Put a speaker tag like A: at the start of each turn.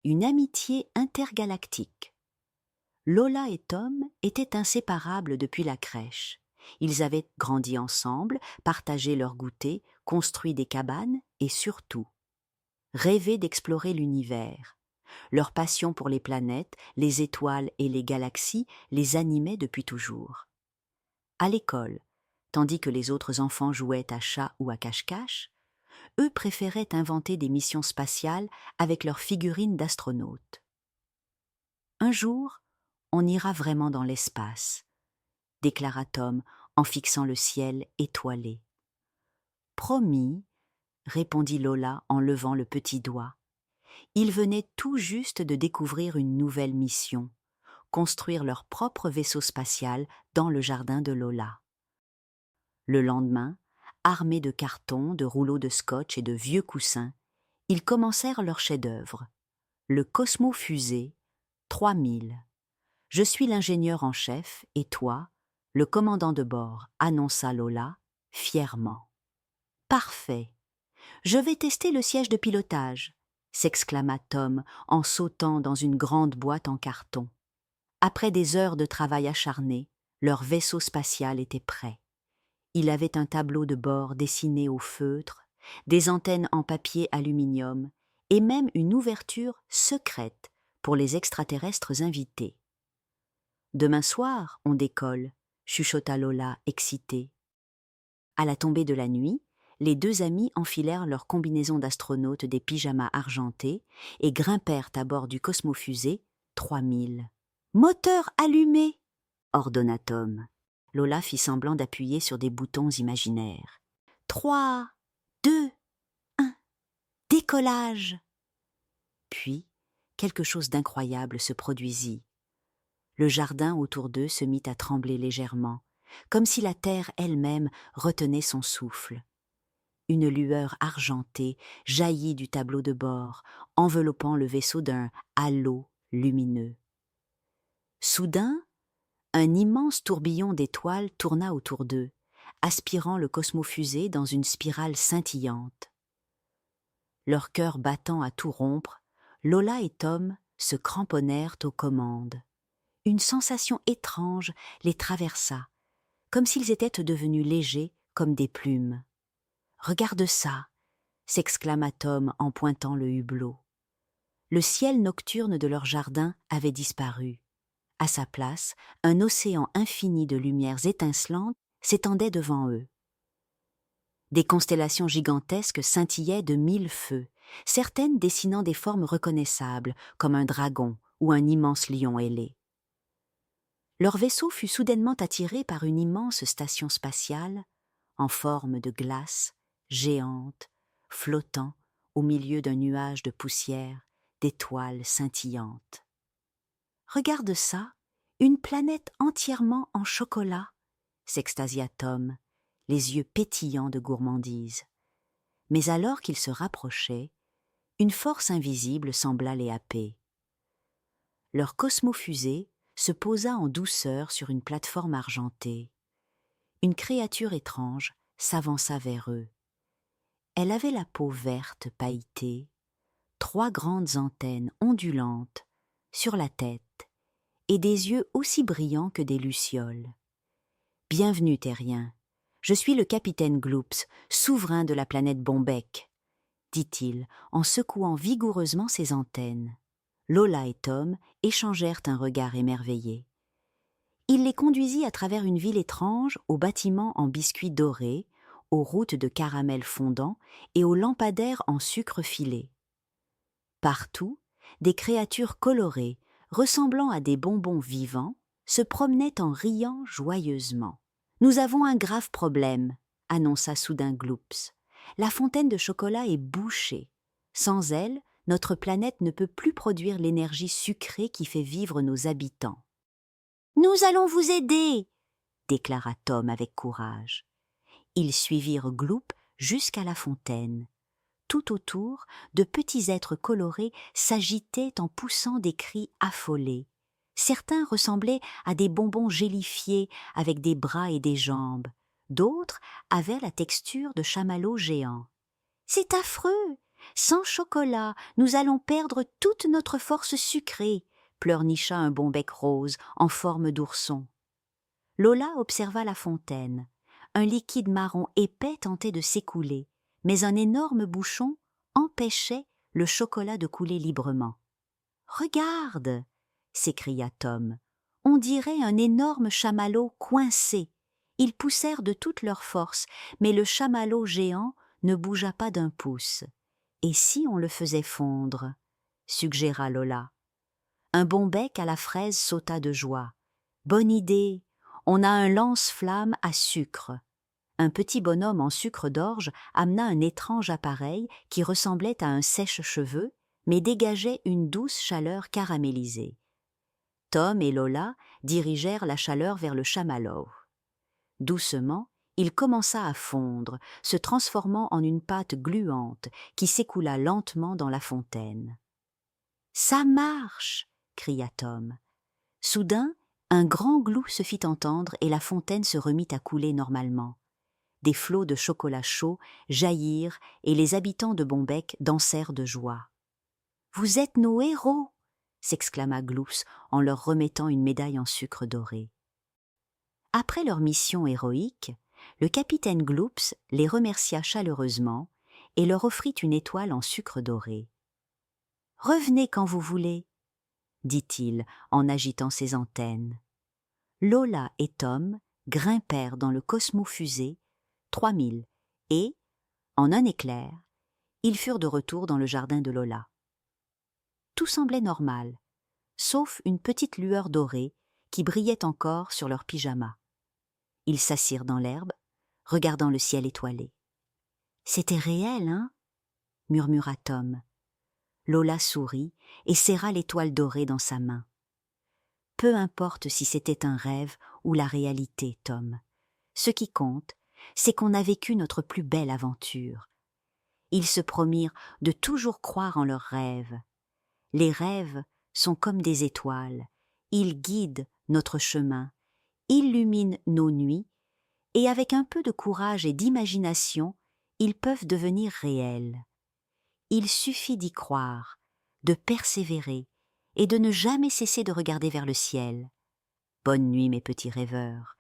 A: Une amitié intergalactique. Lola et Tom étaient inséparables depuis la crèche. Ils avaient grandi ensemble, partagé leurs goûters, construit des cabanes et surtout rêvé d'explorer l'univers. Leur passion pour les planètes, les étoiles et les galaxies les animait depuis toujours. À l'école, tandis que les autres enfants jouaient à chat ou à cache-cache, eux préféraient inventer des missions spatiales avec leurs figurines d'astronautes. Un jour, on ira vraiment dans l'espace, déclara Tom en fixant le ciel étoilé. Promis, répondit Lola en levant le petit doigt. Ils venaient tout juste de découvrir une nouvelle mission, construire leur propre vaisseau spatial dans le jardin de Lola. Le lendemain, armés de cartons, de rouleaux de scotch et de vieux coussins, ils commencèrent leur chef-d'œuvre, le Cosmo-Fusée 3000. Je suis l'ingénieur en chef et toi, le commandant de bord, annonça Lola fièrement. Parfait. Je vais tester le siège de pilotage, s'exclama Tom en sautant dans une grande boîte en carton. Après des heures de travail acharné, leur vaisseau spatial était prêt. Il avait un tableau de bord dessiné au feutre, des antennes en papier aluminium et même une ouverture secrète pour les extraterrestres invités. Demain soir, on décolle, chuchota Lola, excitée. À la tombée de la nuit, les deux amis enfilèrent leurs combinaisons d'astronautes des pyjamas argentés et grimpèrent à bord du Cosmo-Fusée 3000. « Moteur allumé !» ordonna Tom. Lola fit semblant d'appuyer sur des boutons imaginaires. « 3, 2, 1, décollage !» Puis, quelque chose d'incroyable se produisit. Le jardin autour d'eux se mit à trembler légèrement, comme si la terre elle-même retenait son souffle. Une lueur argentée jaillit du tableau de bord, enveloppant le vaisseau d'un halo lumineux. Soudain, un immense tourbillon d'étoiles tourna autour d'eux, aspirant le Cosmo-Fusée dans une spirale scintillante. Leur cœur battant à tout rompre, Lola et Tom se cramponnèrent aux commandes. Une sensation étrange les traversa, comme s'ils étaient devenus légers comme des plumes. « Regarde ça !» s'exclama Tom en pointant le hublot. Le ciel nocturne de leur jardin avait disparu. À sa place, un océan infini de lumières étincelantes s'étendait devant eux. Des constellations gigantesques scintillaient de 1000 feux, certaines dessinant des formes reconnaissables, comme un dragon ou un immense lion ailé. Leur vaisseau fut soudainement attiré par une immense station spatiale, en forme de glace, géante, flottant au milieu d'un nuage de poussière, d'étoiles scintillantes. « Regarde ça, une planète entièrement en chocolat !» s'extasia Tom, les yeux pétillants de gourmandise. Mais alors qu'ils se rapprochaient, une force invisible sembla les happer. Leur Cosmo-Fusée se posa en douceur sur une plateforme argentée. Une créature étrange s'avança vers eux. Elle avait la peau verte pailletée, 3 grandes antennes ondulantes sur la tête et des yeux aussi brillants que des lucioles. « Bienvenue, terriens. Je suis le capitaine Gloops, souverain de la planète Bombec, » dit-il en secouant vigoureusement ses antennes. Lola et Tom échangèrent un regard émerveillé. Il les conduisit à travers une ville étrange aux bâtiments en biscuits dorés, aux routes de caramel fondant et aux lampadaires en sucre filé. Partout, des créatures colorées, ressemblant à des bonbons vivants, se promenaient en riant joyeusement. « Nous avons un grave problème, » annonça soudain Gloops. « La fontaine de chocolat est bouchée. Sans elle, notre planète ne peut plus produire l'énergie sucrée qui fait vivre nos habitants. »« Nous allons vous aider !» déclara Tom avec courage. Ils suivirent Gloop jusqu'à la fontaine. Tout autour, de petits êtres colorés s'agitaient en poussant des cris affolés. Certains ressemblaient à des bonbons gélifiés avec des bras et des jambes. D'autres avaient la texture de chamallows géants. « C'est affreux ! Sans chocolat, nous allons perdre toute notre force sucrée, pleurnicha un bon bec rose en forme d'ourson. Lola observa la fontaine. Un liquide marron épais tentait de s'écouler, mais un énorme bouchon empêchait le chocolat de couler librement. « Regarde !» s'écria Tom. « On dirait un énorme chamallow coincé. » Ils poussèrent de toute leur force, mais le chamallow géant ne bougea pas d'un pouce. « Et si on le faisait fondre ?» suggéra Lola. Un bon bec à la fraise sauta de joie. « Bonne idée! On a un lance-flamme à sucre. » Un petit bonhomme en sucre d'orge amena un étrange appareil qui ressemblait à un sèche-cheveux, mais dégageait une douce chaleur caramélisée. Tom et Lola dirigèrent la chaleur vers le chamallow. Doucement, il commença à fondre, se transformant en une pâte gluante qui s'écoula lentement dans la fontaine. « Ça marche !» cria Tom. Soudain, un grand glou se fit entendre et la fontaine se remit à couler normalement. Des flots de chocolat chaud jaillirent et les habitants de Bombec dansèrent de joie. « Vous êtes nos héros !» s'exclama Gloops en leur remettant une médaille en sucre doré. Après leur mission héroïque, le capitaine Gloops les remercia chaleureusement et leur offrit une étoile en sucre doré. « Revenez quand vous voulez, » dit-il en agitant ses antennes. Lola et Tom grimpèrent dans le Cosmo-Fusée 3000 et, en un éclair, ils furent de retour dans le jardin de Lola. Tout semblait normal, sauf une petite lueur dorée qui brillait encore sur leurs pyjamas. Ils s'assirent dans l'herbe, regardant le ciel étoilé. « C'était réel, hein ?» murmura Tom. Lola sourit et serra l'étoile dorée dans sa main. « Peu importe si c'était un rêve ou la réalité, Tom. Ce qui compte, c'est qu'on a vécu notre plus belle aventure. » Ils se promirent de toujours croire en leurs rêves. Les rêves sont comme des étoiles. Ils guident notre chemin, illuminent nos nuits, et avec un peu de courage et d'imagination, ils peuvent devenir réels. Il suffit d'y croire, de persévérer et de ne jamais cesser de regarder vers le ciel. Bonne nuit, mes petits rêveurs.